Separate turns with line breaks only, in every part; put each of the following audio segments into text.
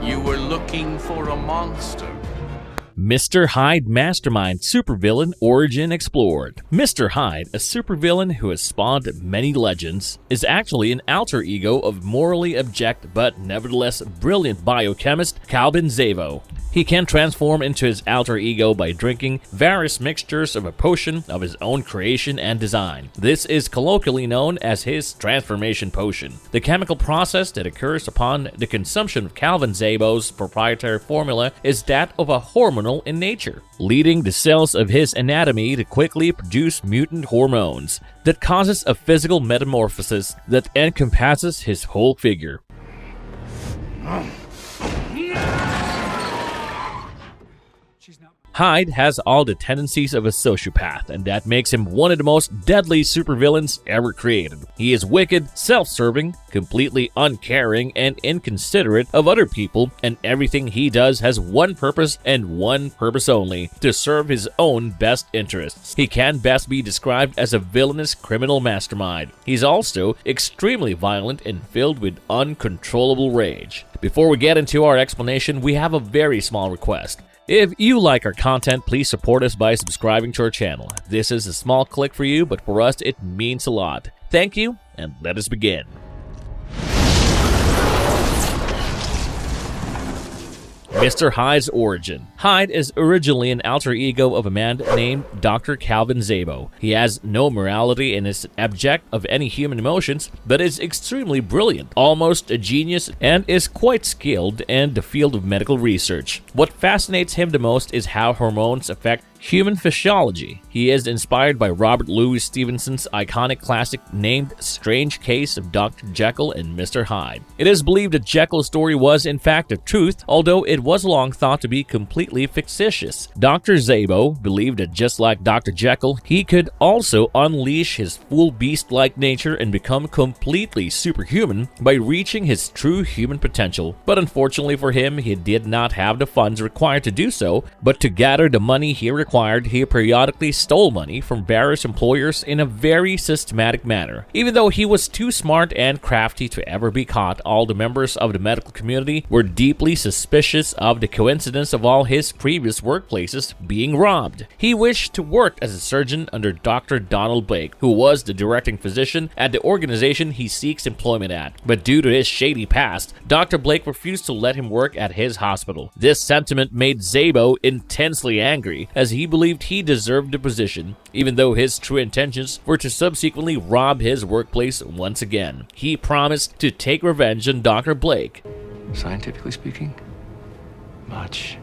You were looking for a monster.
Mr. Hyde Mastermind Supervillain Origin Explored. Mr. Hyde, a supervillain who has spawned many legends, is actually an alter ego of morally abject but nevertheless brilliant biochemist Calvin Zabo. He can transform into his alter ego by drinking various mixtures of a potion of his own creation and design. This is colloquially known as his transformation potion. The chemical process that occurs upon the consumption of Calvin Zabo's proprietary formula is that of a hormonal in nature, leading the cells of his anatomy to quickly produce mutant hormones that causes a physical metamorphosis that encompasses his whole figure. Hyde has all the tendencies of a sociopath, and that makes him one of the most deadly supervillains ever created. He is wicked, self-serving, completely uncaring, and inconsiderate of other people, and everything he does has one purpose and one purpose only: to serve his own best interests. He can best be described as a villainous criminal mastermind. He's also extremely violent and filled with uncontrollable rage. Before we get into our explanation, we have a very small request. If you like our content, please support us by subscribing to our channel. This is a small click for you, but for us it means a lot. Thank you, and let us begin. Mr. Hyde's origin. Hyde is originally an alter ego of a man named Dr. Calvin Zabo. He has no morality and is abject of any human emotions, but is extremely brilliant, almost a genius, and is quite skilled in the field of medical research. What fascinates him the most is how hormones affect human physiology. He is inspired by Robert Louis Stevenson's iconic classic named Strange Case of Dr. Jekyll and Mr. Hyde. It is believed that Jekyll's story was in fact the truth, although it was long thought to be completely fictitious. Dr. Zabo believed that just like Dr. Jekyll, he could also unleash his full beast-like nature and become completely superhuman by reaching his true human potential. But unfortunately for him, he did not have the funds required to do so, but to gather the money he required, he periodically stole money from various employers in a very systematic manner. Even though he was too smart and crafty to ever be caught, all the members of the medical community were deeply suspicious of the coincidence of all his previous workplaces being robbed. He wished to work as a surgeon under Dr. Donald Blake, who was the directing physician at the organization he seeks employment at. But due to his shady past, Dr. Blake refused to let him work at his hospital. This sentiment made Zabo intensely angry, as he believed he deserved the position, even though his true intentions were to subsequently rob his workplace once again. He promised to take revenge on Dr. Blake.
Scientifically speaking, much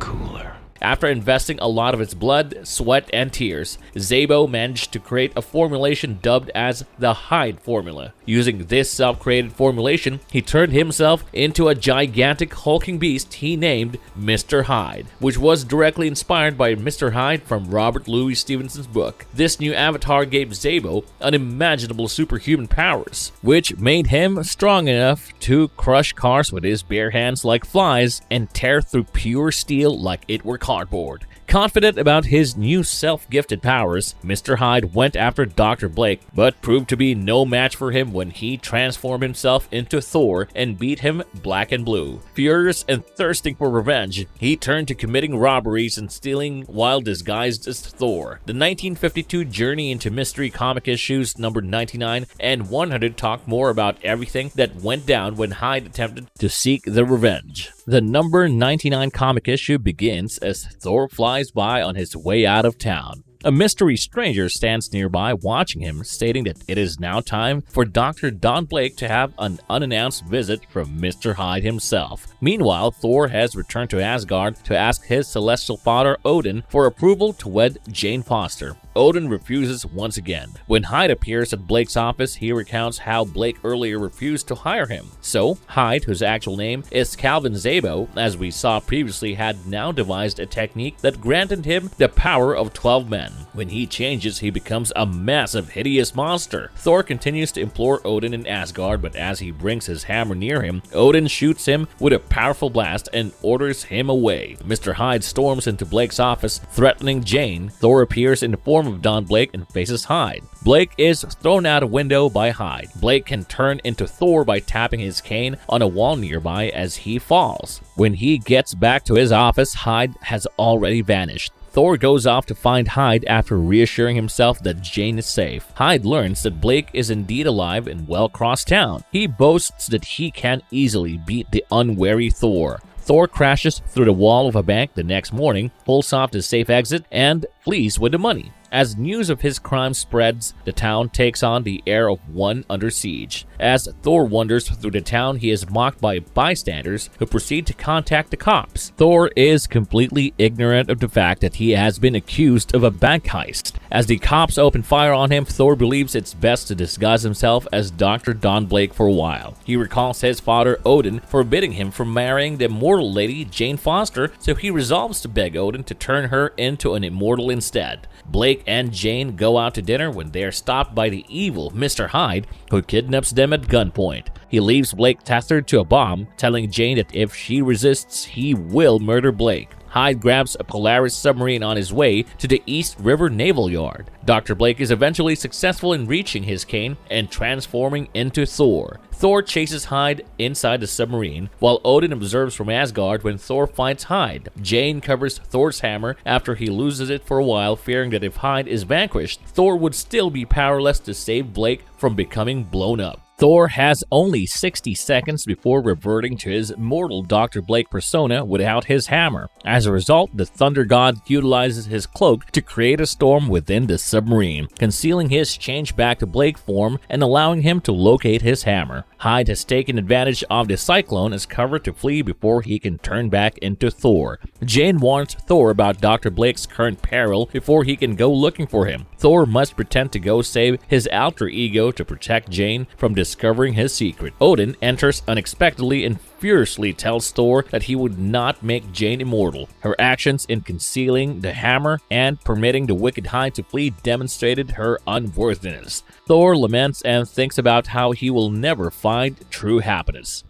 cooler.
After investing a lot of its blood, sweat, and tears, Zabo managed to create a formulation dubbed as the Hyde formula. Using this self-created formulation, he turned himself into a gigantic hulking beast he named Mr. Hyde, which was directly inspired by Mr. Hyde from Robert Louis Stevenson's book. This new avatar gave Zabo unimaginable superhuman powers, which made him strong enough to crush cars with his bare hands like flies and tear through pure steel like it were cardboard. Confident about his new self-gifted powers, Mr. Hyde went after Dr. Blake, but proved to be no match for him when he transformed himself into Thor and beat him black and blue. Furious and thirsting for revenge, he turned to committing robberies and stealing while disguised as Thor. The 1952 Journey into Mystery comic issues number 99 and 100 talk more about everything that went down when Hyde attempted to seek the revenge. The number 99 comic issue begins as Thor flies by on his way out of town. A mystery stranger stands nearby watching him, stating that it is now time for Dr. Don Blake to have an unannounced visit from Mr. Hyde himself. Meanwhile, Thor has returned to Asgard to ask his celestial father Odin for approval to wed Jane Foster. Odin refuses once again. When Hyde appears at Blake's office, he recounts how Blake earlier refused to hire him. So, Hyde, whose actual name is Calvin Zabo, as we saw previously, had now devised a technique that granted him the power of 12 men. again. When he changes, he becomes a massive, hideous monster. Thor continues to implore Odin in Asgard, but as he brings his hammer near him, Odin shoots him with a powerful blast and orders him away. Mr. Hyde storms into Blake's office, threatening Jane. Thor appears in the form of Don Blake and faces Hyde. Blake is thrown out a window by Hyde. Blake can turn into Thor by tapping his cane on a wall nearby as he falls. When he gets back to his office, Hyde has already vanished. Thor goes off to find Hyde after reassuring himself that Jane is safe. Hyde learns that Blake is indeed alive and well across town. He boasts that he can easily beat the unwary Thor. Thor crashes through the wall of a bank the next morning, pulls off the safe exit, and flees with the money. As news of his crime spreads, the town takes on the air of one under siege. As Thor wanders through the town, he is mocked by bystanders who proceed to contact the cops. Thor is completely ignorant of the fact that he has been accused of a bank heist. As the cops open fire on him, Thor believes it's best to disguise himself as Dr. Don Blake for a while. He recalls his father Odin forbidding him from marrying the immortal lady Jane Foster, so he resolves to beg Odin to turn her into an immortal instead. Blake and Jane go out to dinner when they are stopped by the evil Mr. Hyde, who kidnaps them at gunpoint. He leaves Blake tethered to a bomb, telling Jane that if she resists, he will murder Blake. Hyde grabs a Polaris submarine on his way to the East River Naval Yard. Dr. Blake is eventually successful in reaching his cane and transforming into Thor. Thor chases Hyde inside the submarine, while Odin observes from Asgard when Thor fights Hyde. Jane covers Thor's hammer after he loses it for a while, fearing that if Hyde is vanquished, Thor would still be powerless to save Blake from becoming blown up. Thor has only 60 seconds before reverting to his mortal Dr. Blake persona without his hammer. As a result, the Thunder God utilizes his cloak to create a storm within the submarine, concealing his change back to Blake form and allowing him to locate his hammer. Hyde has taken advantage of the cyclone as cover to flee before he can turn back into Thor. Jane warns Thor about Dr. Blake's current peril before he can go looking for him. Thor must pretend to go save his alter ego to protect Jane from discovering his secret. Odin enters unexpectedly and furiously tells Thor that he would not make Jane immortal. Her actions in concealing the hammer and permitting the wicked Hyde to flee demonstrated her unworthiness. Thor laments and thinks about how he will never find true happiness.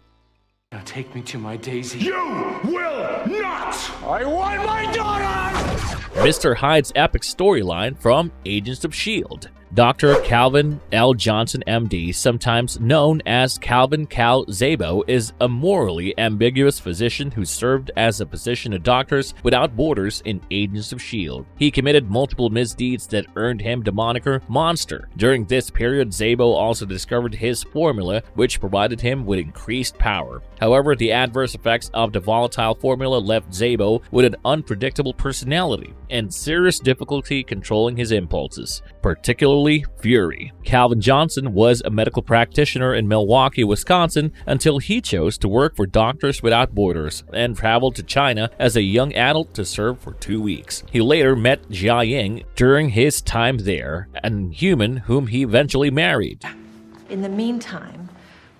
Now take me to my Daisy.
You will not! I want my daughter!
Mr. Hyde's epic storyline from Agents of S.H.I.E.L.D. Dr. Calvin L. Johnson, MD, sometimes known as Calvin Cal Zabo, is a morally ambiguous physician who served as a physician to Doctors Without Borders in Agents of S.H.I.E.L.D. He committed multiple misdeeds that earned him the moniker Monster. During this period, Zabo also discovered his formula, which provided him with increased power. However, the adverse effects of the volatile formula left Zabo with an unpredictable personality and serious difficulty controlling his impulses, particularly fury. Calvin Johnson was a medical practitioner in Milwaukee, Wisconsin, until he chose to work for Doctors Without Borders and traveled to China as a young adult to serve for 2 weeks. He later met Jia during his time there, an human whom he eventually married.
In the meantime,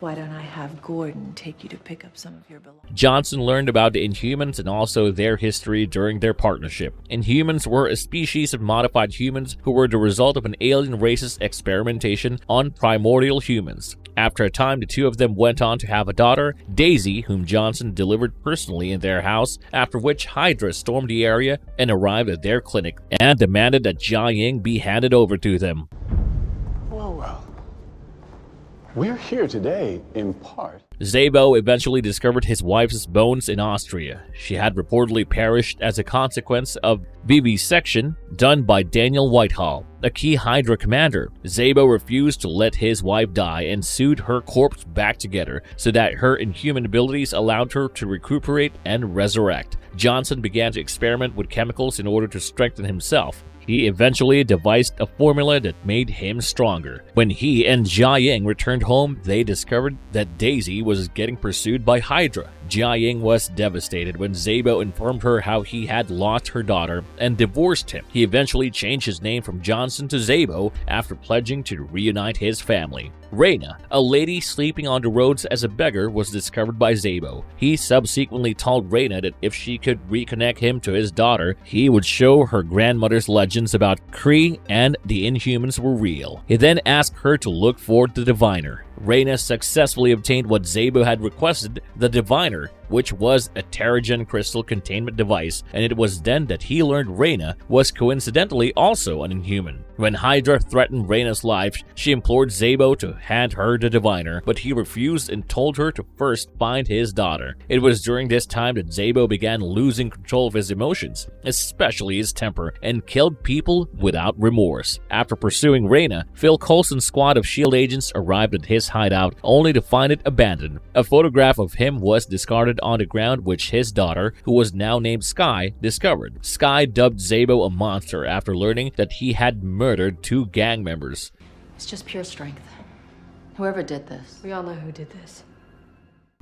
why don't I have Gordon take you to pick up some of your belongings?
Johnson learned about the Inhumans and also their history during their partnership. Inhumans were a species of modified humans who were the result of an alien race's experimentation on primordial humans. After a time, the two of them went on to have a daughter, Daisy, whom Johnson delivered personally in their house, after which Hydra stormed the area and arrived at their clinic and demanded that Jia be handed over to them.
Well. We're here today, in part.
Zabo eventually discovered his wife's bones in Austria. She had reportedly perished as a consequence of vivisection done by Daniel Whitehall, a key Hydra commander. Zabo refused to let his wife die and sewed her corpse back together so that her inhuman abilities allowed her to recuperate and resurrect. Johnson began to experiment with chemicals in order to strengthen himself. He eventually devised a formula that made him stronger. When he and Jia returned home, they discovered that Daisy was getting pursued by Hydra. Jia-Ying was devastated when Zabo informed her how he had lost her daughter and divorced him. He eventually changed his name from Johnson to Zabo after pledging to reunite his family. Reina, a lady sleeping on the roads as a beggar, was discovered by Zabo. He subsequently told Reina that if she could reconnect him to his daughter, he would show her grandmother's legends about Kree and the Inhumans were real. He then asked her to look for the Diviner. Reina successfully obtained what Zabo had requested, the Diviner, which was a Terrigen crystal containment device, and it was then that he learned Reina was coincidentally also an Inhuman. When Hydra threatened Reina's life, she implored Zabo to hand her the Diviner, but he refused and told her to first find his daughter. It was during this time that Zabo began losing control of his emotions, especially his temper, and killed people without remorse. After pursuing Reina, Phil Coulson's squad of S.H.I.E.L.D. agents arrived at his hideout only to find it abandoned. A photograph of him was discarded on the ground, which his daughter, who was now named Sky, discovered. Sky dubbed Zabo a monster after learning that he had murdered 2 gang members.
It's just pure strength. Whoever did this.
We all know who did this.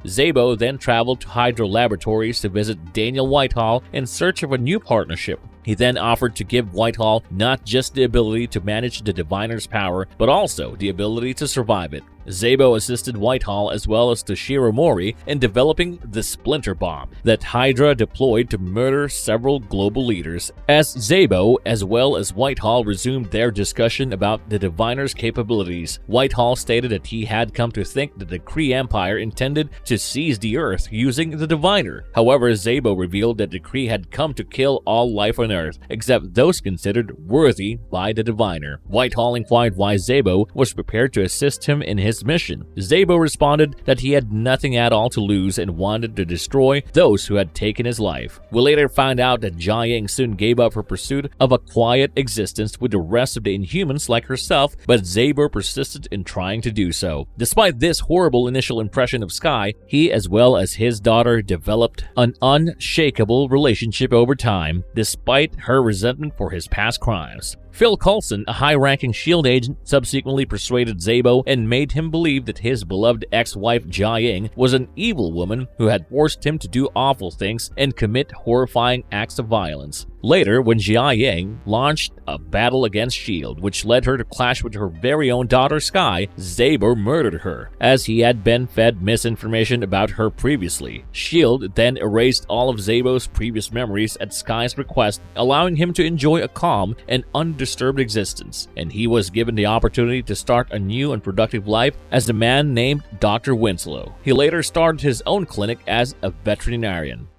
Zabo then traveled to Hydra Laboratories to visit Daniel Whitehall in search of a new partnership. He then offered to give Whitehall not just the ability to manage the Diviner's power, but also the ability to survive it. Zabo assisted Whitehall as well as Toshiro Mori in developing the Splinter Bomb that Hydra deployed to murder several global leaders. As Zabo as well as Whitehall resumed their discussion about the Diviner's capabilities, Whitehall stated that he had come to think that the Kree Empire intended to seize the Earth using the Diviner. However, Zabo revealed that the Kree had come to kill all life on Earth, except those considered worthy by the Diviner. Whitehall inquired why Zabo was prepared to assist him in his mission. Zabo responded that he had nothing at all to lose and wanted to destroy those who had taken his life. We later found out that Jia-Ying soon gave up her pursuit of a quiet existence with the rest of the Inhumans like herself, but Zabo persisted in trying to do so. Despite this horrible initial impression of Sky, he as well as his daughter developed an unshakable relationship over time, despite her resentment for his past crimes. Phil Coulson, a high-ranking S.H.I.E.L.D. agent, subsequently persuaded Zabo and made him believe that his beloved ex-wife Jia-Ying was an evil woman who had forced him to do awful things and commit horrifying acts of violence. Later, when Jia-Ying launched a battle against S.H.I.E.L.D., which led her to clash with her very own daughter Sky, Zabo murdered her, as he had been fed misinformation about her previously. S.H.I.E.L.D. then erased all of Zabo's previous memories at Sky's request, allowing him to enjoy a calm and undisturbed existence, and he was given the opportunity to start a new and productive life as a man named Dr. Winslow. He later started his own clinic as a veterinarian.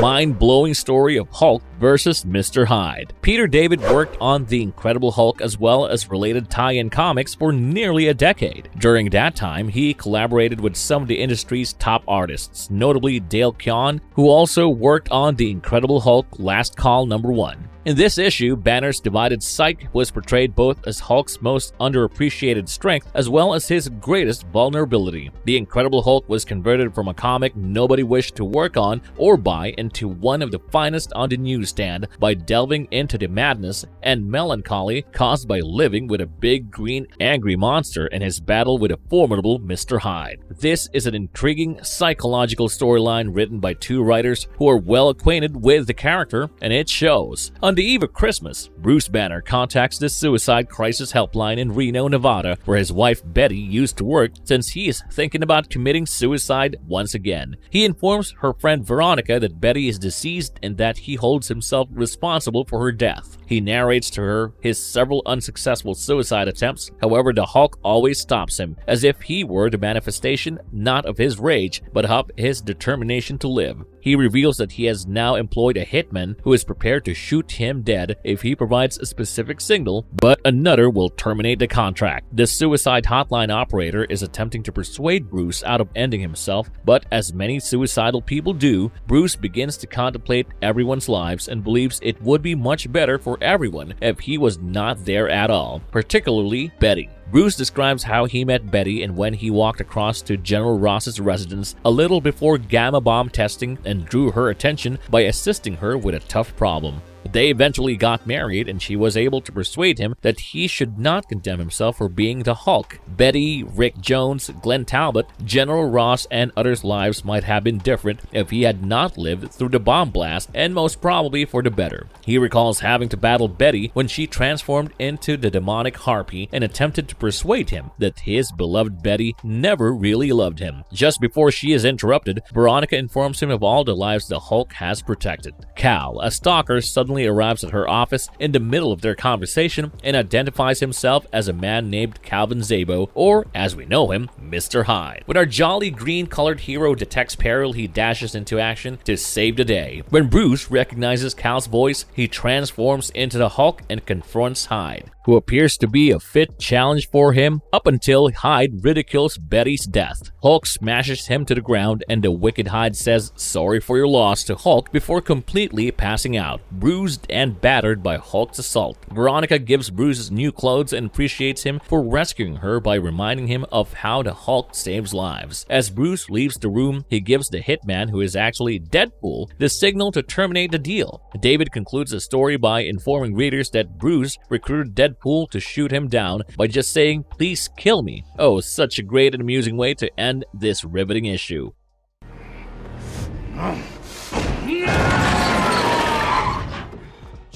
Mind-blowing story of Hulk versus Mr. Hyde. Peter David worked on The Incredible Hulk as well as related tie-in comics for nearly a decade. During that time, he collaborated with some of the industry's top artists, notably Dale Keown, who also worked on The Incredible Hulk Last Call #1. In this issue, Banner's divided psyche was portrayed both as Hulk's most underappreciated strength as well as his greatest vulnerability. The Incredible Hulk was converted from a comic nobody wished to work on or buy into one of the finest on the newsstand by delving into the madness and melancholy caused by living with a big green angry monster and his battle with a formidable Mr. Hyde. This is an intriguing psychological storyline written by 2 writers who are well acquainted with the character, and it shows. On the eve of Christmas, Bruce Banner contacts the suicide crisis helpline in Reno, Nevada, where his wife Betty used to work, since he is thinking about committing suicide once again. He informs her friend Veronica that Betty is deceased and that he holds himself responsible for her death. He narrates to her his several unsuccessful suicide attempts. However, the Hulk always stops him, as if he were the manifestation not of his rage, but of his determination to live. He reveals that he has now employed a hitman who is prepared to shoot him dead if he provides a specific signal, but another will terminate the contract. The suicide hotline operator is attempting to persuade Bruce out of ending himself, but as many suicidal people do, Bruce begins to contemplate everyone's lives and believes it would be much better for everyone if he was not there at all, particularly Betty. Bruce describes how he met Betty and when he walked across to General Ross's residence a little before gamma bomb testing and drew her attention by assisting her with a tough problem. They eventually got married, and she was able to persuade him that he should not condemn himself for being the Hulk. Betty, Rick Jones, Glenn Talbot, General Ross, and others' lives might have been different if he had not lived through the bomb blast, and most probably for the better. He recalls having to battle Betty when she transformed into the demonic harpy and attempted to persuade him that his beloved Betty never really loved him. Just before she is interrupted, Veronica informs him of all the lives the Hulk has protected. Cal, a stalker, suddenly arrives at her office in the middle of their conversation and identifies himself as a man named Calvin Zabo, or as we know him, Mr. Hyde. When our jolly green-colored hero detects peril, he dashes into action to save the day. When Bruce recognizes Cal's voice, he transforms into the Hulk and confronts Hyde, who appears to be a fit challenge for him up until Hyde ridicules Betty's death. Hulk smashes him to the ground, and the wicked Hyde says sorry for your loss to Hulk before completely passing out, bruised and battered by Hulk's assault. Veronica gives Bruce new clothes and appreciates him for rescuing her by reminding him of how the Hulk saves lives. As Bruce leaves the room, he gives the hitman, who is actually Deadpool, the signal to terminate the deal. David concludes the story by informing readers that Bruce recruited Deadpool to shoot him down by just saying, "Please kill me." Oh, such a great and amusing way to end this riveting issue.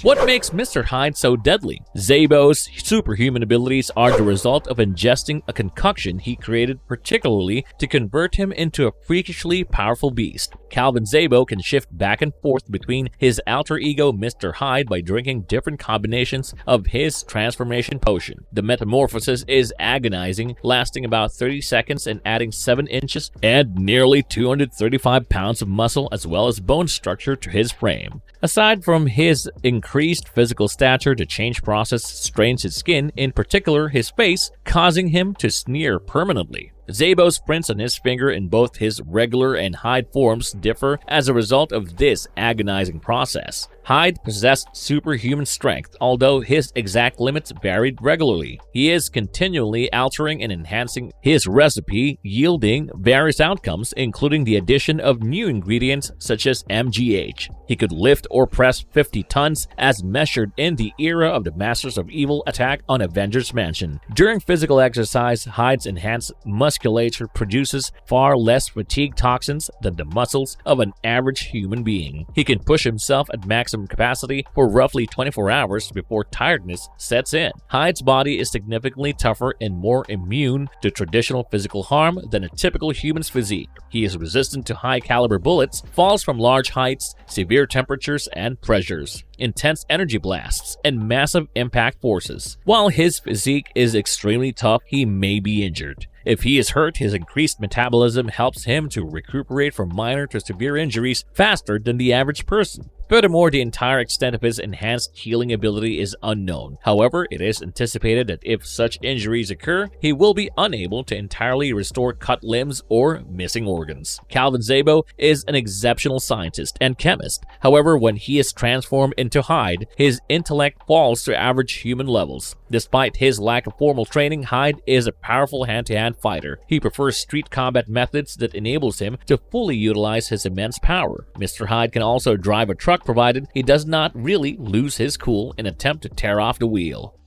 What makes Mr. Hyde so deadly? Zabo's superhuman abilities are the result of ingesting a concoction he created particularly to convert him into a freakishly powerful beast. Calvin Zabo can shift back and forth between his alter ego Mr. Hyde by drinking different combinations of his transformation potion. The metamorphosis is agonizing, lasting about 30 seconds and adding 7 inches and nearly 235 pounds of muscle as well as bone structure to his frame. Aside from his increased physical stature, the change process strains his skin, in particular his face, causing him to sneer permanently. Zabo's prints on his finger in both his regular and Hyde forms differ as a result of this agonizing process. Hyde possessed superhuman strength, although his exact limits varied regularly. He is continually altering and enhancing his recipe, yielding various outcomes, including the addition of new ingredients such as MGH. He could lift or press 50 tons, as measured in the era of the Masters of Evil attack on Avengers Mansion. During physical exercise, Hyde's enhanced musculature produces far less fatigue toxins than the muscles of an average human being. He can push himself at maximum capacity for roughly 24 hours before tiredness sets in. Hyde's body is significantly tougher and more immune to traditional physical harm than a typical human's physique. He is resistant to high-caliber bullets, falls from large heights, severe temperatures and pressures, intense energy blasts, and massive impact forces. While his physique is extremely tough, he may be injured. If he is hurt, his increased metabolism helps him to recuperate from minor to severe injuries faster than the average person. Furthermore, the entire extent of his enhanced healing ability is unknown. However, it is anticipated that if such injuries occur, he will be unable to entirely restore cut limbs or missing organs. Calvin Zabo is an exceptional scientist and chemist. However, when he is transformed into Hyde, his intellect falls to average human levels. Despite his lack of formal training, Hyde is a powerful hand-to-hand fighter. He prefers street combat methods that enables him to fully utilize his immense power. Mr. Hyde can also drive a truck provided he does not really lose his cool and attempt to tear off the wheel.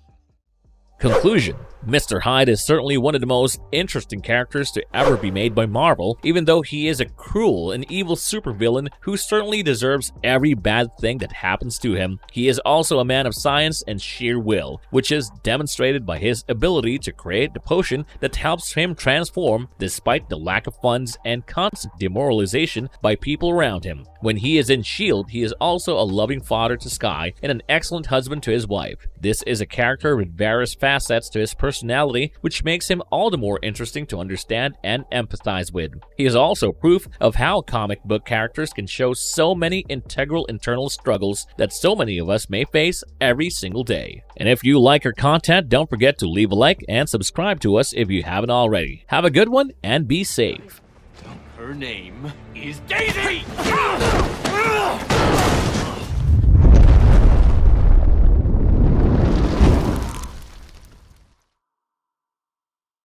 Conclusion: Mr. Hyde is certainly one of the most interesting characters to ever be made by Marvel, even though he is a cruel and evil supervillain who certainly deserves every bad thing that happens to him. He is also a man of science and sheer will, which is demonstrated by his ability to create the potion that helps him transform despite the lack of funds and constant demoralization by people around him. When he is in S.H.I.E.L.D, he is also a loving father to Skye and an excellent husband to his wife. This is a character with various facets to his personality, which makes him all the more interesting to understand and empathize with. He is also proof of how comic book characters can show so many integral internal struggles that so many of us may face every single day. And if you like our content, don't forget to leave a like and subscribe to us if you haven't already. Have a good one and be safe.
Her name is Daisy!